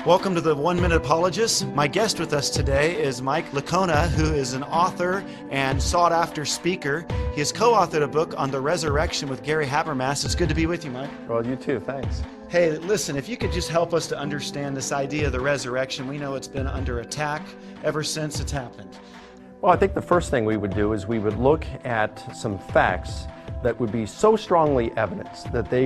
Welcome to the 1 Minute Apologist. My guest with us today is Mike Licona, who is an author and sought-after speaker. He has co-authored a book on the resurrection with Gary Habermas. It's good to be with you, Mike. Well, you too. Thanks. Hey, listen, if you could just help us to understand this idea of the resurrection. We know it's been under attack ever since it's happened. Well, I think the first thing we would do is we would look at some facts that would be so strongly evidenced that they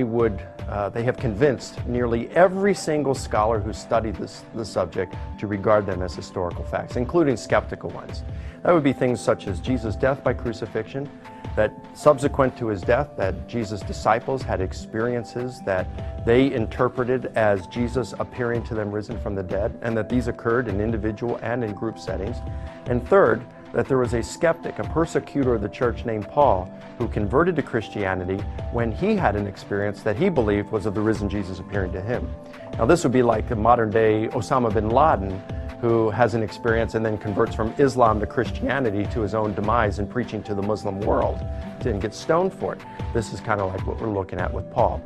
have convinced nearly every single scholar who studied the subject to regard them as historical facts, including skeptical ones. That would be things such as Jesus' death by crucifixion, that subsequent to his death, that Jesus' disciples had experiences that they interpreted as Jesus appearing to them risen from the dead, and that these occurred in individual and in group settings. And third, that there was a skeptic, a persecutor of the church named Paul, who converted to Christianity when he had an experience that he believed was of the risen Jesus appearing to him. Now this would be like the modern day Osama bin Laden, who has an experience and then converts from Islam to Christianity to his own demise and preaching to the Muslim world and gets stoned for it. This is kind of like what we're looking at with Paul.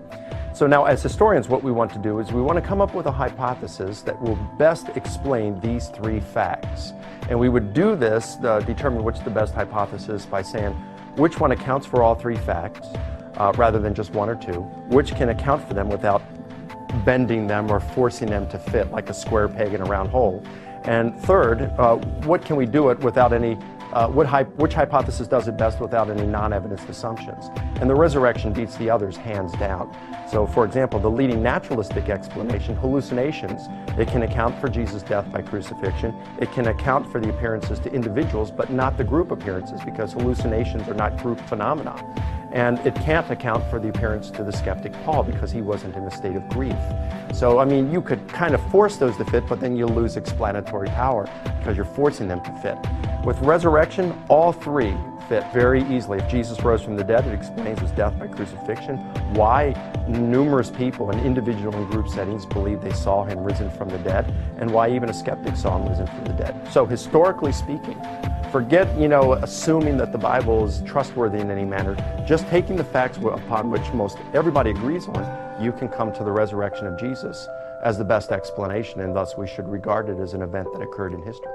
So now as historians, what we want to do is we want to come up with a hypothesis that will best explain these three facts. And we would do this, determine which is the best hypothesis by saying which one accounts for all three facts rather than just one or two, which can account for them without bending them or forcing them to fit like a square peg in a round hole. And third, what can we do it without any, which hypothesis does it best without any non-evidenced assumptions? And the resurrection beats the others hands down. So for example, the leading naturalistic explanation, hallucinations, it can account for Jesus' death by crucifixion. It can account for the appearances to individuals, but not the group appearances, because hallucinations are not group phenomena. And it can't account for the appearance to the skeptic Paul because he wasn't in a state of grief. So, I mean, you could kind of force those to fit, but then you lose explanatory power because you're forcing them to fit. With resurrection, all three fit very easily. If Jesus rose from the dead, it explains his death by crucifixion, why numerous people in individual and group settings believe they saw him risen from the dead, and why even a skeptic saw him risen from the dead. So historically speaking, forget, assuming that the Bible is trustworthy in any manner. Just taking the facts upon which most everybody agrees on, you can come to the resurrection of Jesus as the best explanation, and thus we should regard it as an event that occurred in history.